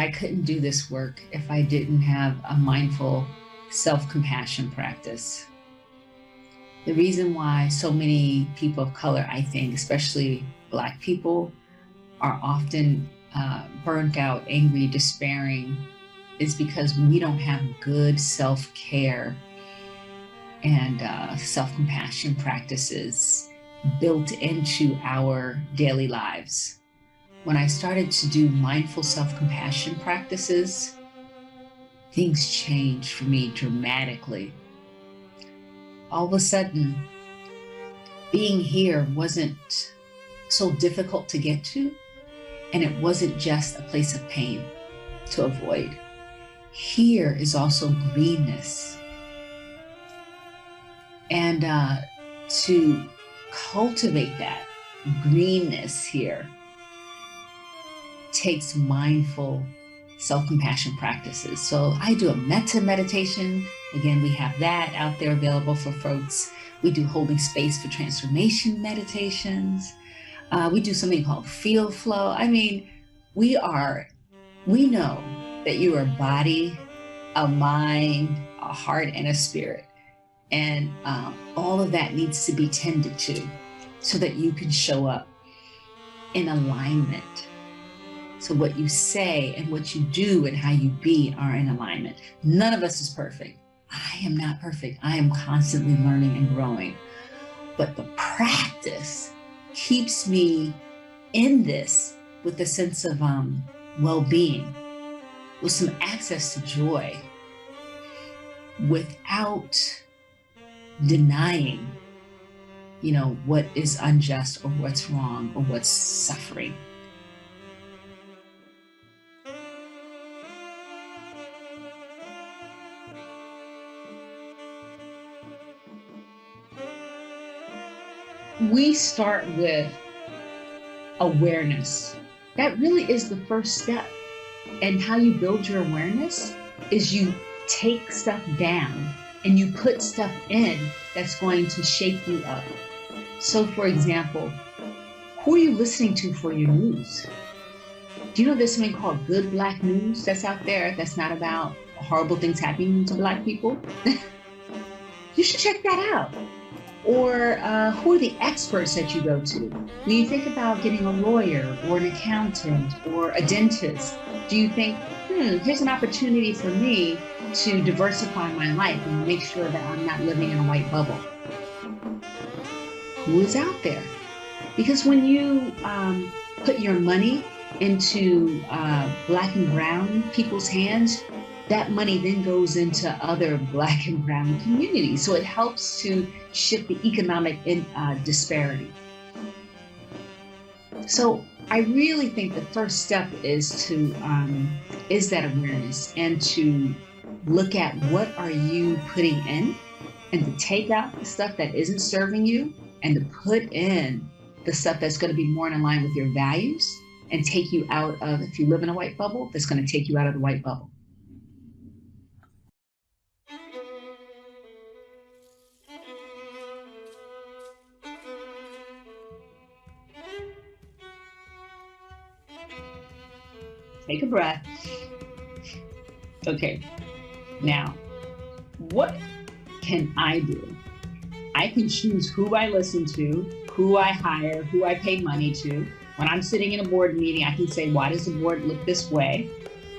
I couldn't do this work if I didn't have a mindful self-compassion practice. The reason why so many people of color, I think, especially Black people, are often burnt out, angry, despairing, is because we don't have good self-care and self-compassion practices built into our daily lives. When I started to do mindful self-compassion practices, things changed for me dramatically. All of a sudden, being here wasn't so difficult to get to, and it wasn't just a place of pain to avoid. Here is also greenness. And to cultivate that greenness here takes mindful self-compassion practices. So I do a metta meditation. Again, we have that out there available for folks. We do holding space for transformation meditations. We do something called feel flow. I mean, we know that you are a body, a mind, a heart, and a spirit. And all of that needs to be tended to so that you can show up in alignment. So what you say and what you do and how you be are in alignment. None of us is perfect. I am not perfect. I am constantly learning and growing. But the practice keeps me in this with a sense of well-being, with some access to joy, without denying, what is unjust or what's wrong or what's suffering. We start with awareness. That really is the first step. And how you build your awareness is you take stuff down and you put stuff in that's going to shake you up. So for example, who are you listening to for your news? Do you know there's something called good Black news that's out there that's not about horrible things happening to Black people? You should check that out. Or who are the experts that you go to? When you think about getting a lawyer or an accountant or a dentist, do you think, here's an opportunity for me to diversify my life and make sure that I'm not living in a white bubble? Who is out there? Because when you put your money into Black and brown people's hands, that money then goes into other Black and brown communities. So it helps to shift the economic disparity. So I really think the first step is that awareness, and to look at what are you putting in, and to take out the stuff that isn't serving you, and to put in the stuff that's going to be more in line with your values and take you out of, if you live in a white bubble, that's going to take you out of the white bubble. Take a breath. Okay, now, what can I do? I can choose who I listen to, who I hire, who I pay money to. When I'm sitting in a board meeting, I can say, why does the board look this way?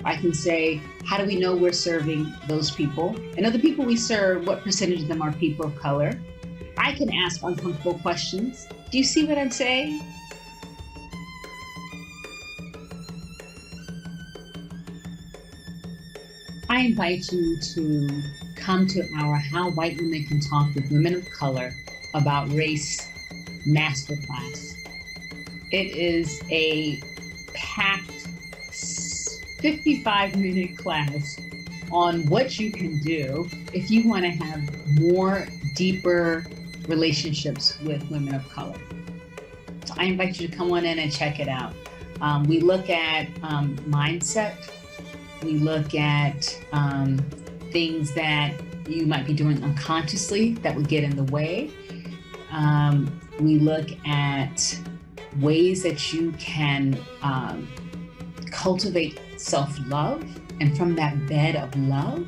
I can say, how do we know we're serving those people? And of the people we serve, what percentage of them are people of color? I can ask uncomfortable questions. Do you see what I'm saying? I invite you to come to our How White Women Can Talk with Women of Color About Race Masterclass. It is a packed 55-minute class on what you can do if you want to have more deeper relationships with women of color. So I invite you to come on in and check it out. We look at mindset. We look at things that you might be doing unconsciously that would get in the way. We look at ways that you can cultivate self-love, and from that bed of love,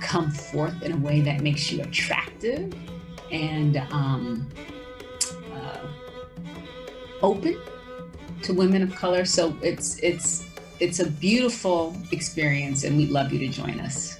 come forth in a way that makes you attractive and open to women of color. So it's a beautiful experience, and we'd love you to join us.